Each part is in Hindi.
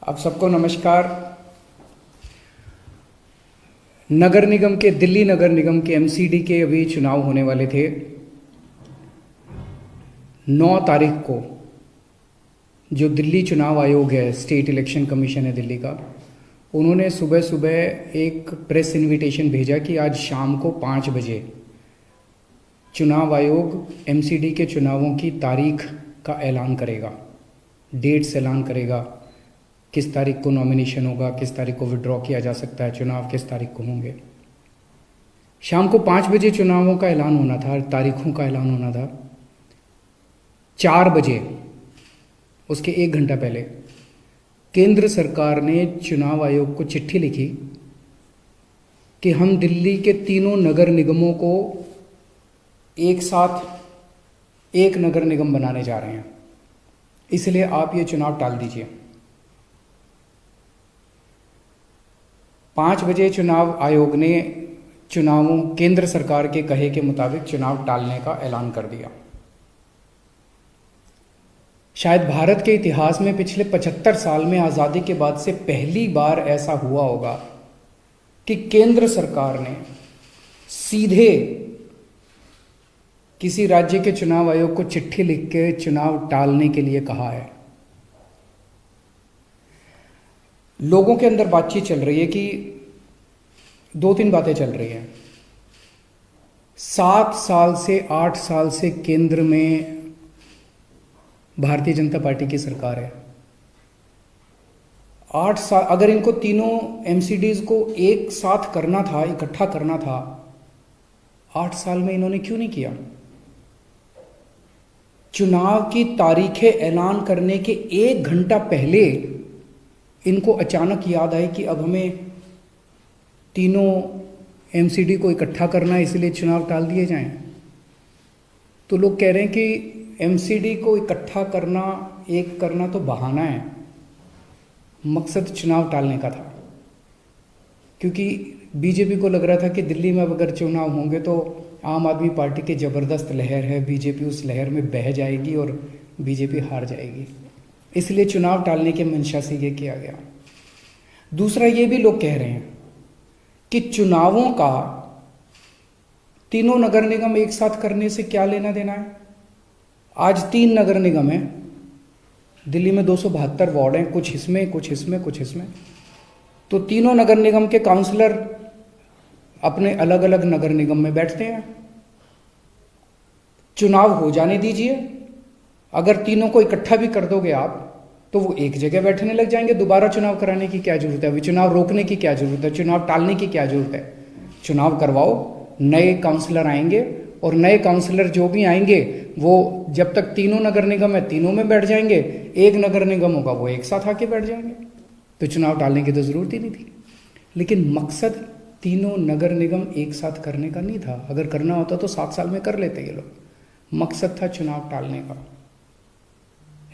आप सबको नमस्कार। नगर निगम के दिल्ली नगर निगम के एमसीडी के अभी चुनाव होने वाले थे 9 तारीख को। जो दिल्ली चुनाव आयोग है, स्टेट इलेक्शन कमीशन है दिल्ली का, उन्होंने सुबह सुबह एक प्रेस इनविटेशन भेजा कि आज शाम को 5 बजे चुनाव आयोग एमसीडी के चुनावों की तारीख का ऐलान करेगा, डेट्स ऐलान करेगा, किस तारीख को नॉमिनेशन होगा, किस तारीख को विड्रॉ किया जा सकता है, चुनाव किस तारीख को होंगे। शाम को 5 बजे चुनावों का ऐलान होना था, तारीखों का ऐलान होना था। 4 बजे, उसके 1 घंटा पहले, केंद्र सरकार ने चुनाव आयोग को चिट्ठी लिखी कि हम दिल्ली के तीनों नगर निगमों को एक साथ एक नगर निगम बनाने जा रहे हैं, इसलिए आप ये चुनाव टाल दीजिए। 5 बजे चुनाव आयोग ने चुनावों केंद्र सरकार के कहे के मुताबिक चुनाव टालने का ऐलान कर दिया। शायद भारत के इतिहास में पिछले 75 साल में आज़ादी के बाद से पहली बार ऐसा हुआ होगा कि केंद्र सरकार ने सीधे किसी राज्य के चुनाव आयोग को चिट्ठी लिख के चुनाव टालने के लिए कहा है। लोगों के अंदर बातचीत चल रही है कि 2-3 बातें चल रही हैं। 7 साल से 8 साल से केंद्र में भारतीय जनता पार्टी की सरकार है। 8 साल, अगर इनको तीनों एमसीडीज को एक साथ करना था, इकट्ठा करना था, 8 साल में इन्होंने क्यों नहीं किया? चुनाव की तारीखें ऐलान करने के 1 घंटा पहले इनको अचानक याद आई कि अब हमें तीनों एमसीडी को इकट्ठा करना है, इसलिए चुनाव टाल दिए जाएं। तो लोग कह रहे हैं कि एमसीडी को इकट्ठा करना, एक करना तो बहाना है, मकसद चुनाव टालने का था। क्योंकि बीजेपी को लग रहा था कि दिल्ली में अब अगर चुनाव होंगे तो आम आदमी पार्टी की ज़बरदस्त लहर है, बीजेपी उस लहर में बह जाएगी और बीजेपी हार जाएगी, इसलिए चुनाव टालने के मंशा से ये किया गया। दूसरा, ये भी लोग कह रहे हैं कि चुनावों का तीनों नगर निगम एक साथ करने से क्या लेना देना है। आज 3 नगर निगम हैं दिल्ली में, 272 वार्ड हैं, कुछ इसमें कुछ इसमें कुछ इसमें। तो तीनों नगर निगम के काउंसलर अपने अलग अलग नगर निगम में बैठते हैं। चुनाव हो जाने दीजिए, अगर तीनों को इकट्ठा भी कर दोगे आप तो वो एक जगह बैठने लग जाएंगे। दोबारा चुनाव कराने की क्या जरूरत है? अभी चुनाव रोकने की क्या जरूरत है? चुनाव टालने की क्या जरूरत है? चुनाव करवाओ, नए काउंसलर आएंगे और नए काउंसलर जो भी आएंगे वो जब तक तीनों नगर निगम है तीनों में बैठ जाएंगे, एक नगर निगम होगा वो एक साथ आके बैठ जाएंगे। तो चुनाव टालने की तो जरूरत ही नहीं थी। लेकिन मकसद तीनों नगर निगम एक साथ करने का नहीं था। अगर करना होता तो 7 साल में कर लेते ये लोग। मकसद था चुनाव टालने का।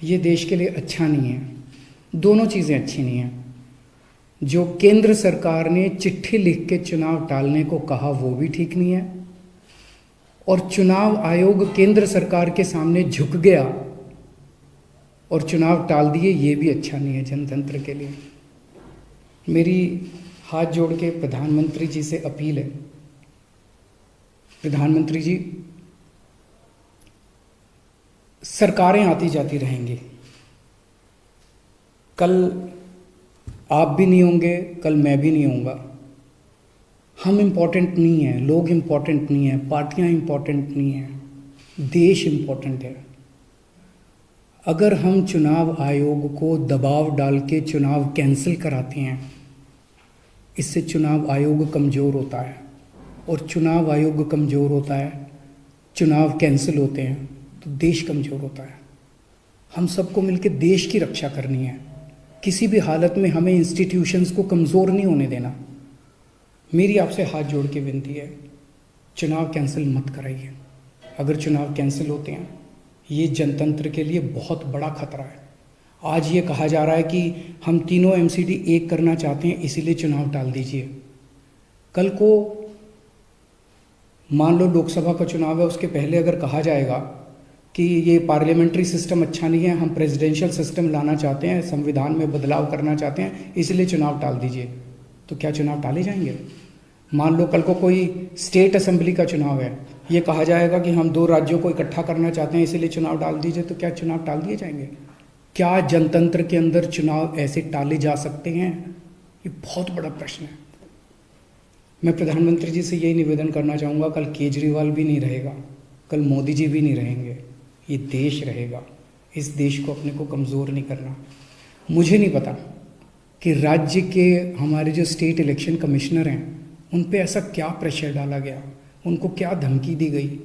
ये देश के लिए अच्छा नहीं है। दोनों चीज़ें अच्छी नहीं हैं। जो केंद्र सरकार ने चिट्ठी लिख के चुनाव टालने को कहा वो भी ठीक नहीं है, और चुनाव आयोग केंद्र सरकार के सामने झुक गया और चुनाव टाल दिए, ये भी अच्छा नहीं है जनतंत्र के लिए। मेरी हाथ जोड़ के प्रधानमंत्री जी से अपील है, प्रधानमंत्री जी, सरकारें आती जाती रहेंगी, कल आप भी नहीं होंगे, कल मैं भी नहीं होऊंगा। हम इम्पोर्टेंट नहीं हैं, लोग इम्पोर्टेंट नहीं हैं, पार्टियां इम्पोर्टेंट नहीं हैं, देश इम्पोर्टेंट है। अगर हम चुनाव आयोग को दबाव डाल के चुनाव कैंसिल कराते हैं, इससे चुनाव आयोग कमज़ोर होता है, और चुनाव आयोग कमज़ोर होता है, चुनाव कैंसिल होते हैं तो देश कमज़ोर होता है। हम सबको मिलकर देश की रक्षा करनी है। किसी भी हालत में हमें इंस्टीट्यूशंस को कमज़ोर नहीं होने देना। मेरी आपसे हाथ जोड़ के विनती है, चुनाव कैंसिल मत कराइए। अगर चुनाव कैंसिल होते हैं, ये जनतंत्र के लिए बहुत बड़ा खतरा है। आज ये कहा जा रहा है कि हम तीनों एमसीडी एक करना चाहते हैं, इसीलिए चुनाव टाल दीजिए। कल को मान लो लोकसभा का चुनाव है, उसके पहले अगर कहा जाएगा कि ये पार्लियामेंट्री सिस्टम अच्छा नहीं है, हम प्रेसिडेंशियल सिस्टम लाना चाहते हैं, संविधान में बदलाव करना चाहते हैं, इसलिए चुनाव टाल दीजिए। तो क्या चुनाव टाले जाएंगे? मान लो कल को कोई स्टेट असेंबली का चुनाव है, ये कहा जाएगा कि हम 2 राज्यों को इकट्ठा करना चाहते हैं इसलिए चुनाव टाल दीजिए, तो क्या चुनाव टाल दिए जाएंगे? क्या जनतंत्र के अंदर चुनाव ऐसे टाले जा सकते हैं? ये बहुत बड़ा प्रश्न है। मैं प्रधानमंत्री जी से यही निवेदन करना चाहूँगा, कल केजरीवाल भी नहीं रहेगा, कल मोदी जी भी नहीं रहेंगे, ये देश रहेगा। इस देश को अपने को कमज़ोर नहीं करना। मुझे नहीं पता कि राज्य के हमारे जो स्टेट इलेक्शन कमिश्नर हैं उन पे ऐसा क्या प्रेशर डाला गया, उनको क्या धमकी दी गई,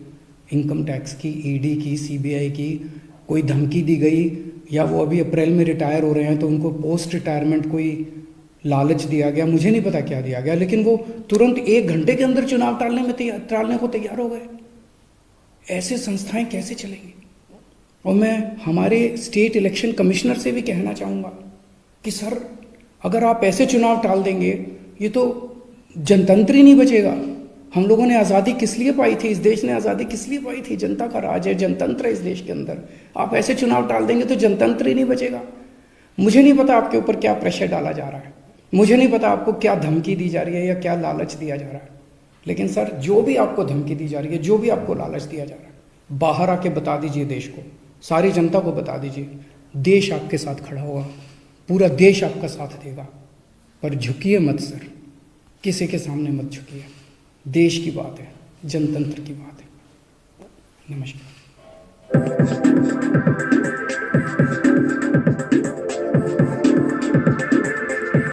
इनकम टैक्स की, ईडी की, सीबीआई की कोई धमकी दी गई, या वो अभी अप्रैल में रिटायर हो रहे हैं तो उनको पोस्ट रिटायरमेंट कोई लालच दिया गया, मुझे नहीं पता क्या दिया गया, लेकिन वो तुरंत 1 घंटे के अंदर चुनाव टालने को तैयार हो गए। ऐसे संस्थाएं कैसे चलेंगी? और मैं हमारे स्टेट इलेक्शन कमिश्नर से भी कहना चाहूँगा कि सर, अगर आप ऐसे चुनाव टाल देंगे, ये तो जनतंत्र ही नहीं बचेगा। हम लोगों ने आज़ादी किस लिए पाई थी? इस देश ने आज़ादी किस लिए पाई थी? जनता का राज है, जनतंत्र है इस देश के अंदर। आप ऐसे चुनाव टाल देंगे तो जनतंत्र ही नहीं बचेगा। मुझे नहीं पता आपके ऊपर क्या प्रेशर डाला जा रहा है, मुझे नहीं पता आपको क्या धमकी दी जा रही है या क्या लालच दिया जा रहा है, लेकिन सर, जो भी आपको धमकी दी जा रही है, जो भी आपको लालच दिया जा रहा है, बाहर आके बता दीजिए देश को, सारी जनता को बता दीजिए। देश आपके साथ खड़ा होगा, पूरा देश आपका साथ देगा। पर झुकिए मत सर, किसी के सामने मत झुकिए। देश की बात है, जनतंत्र की बात है। नमस्कार।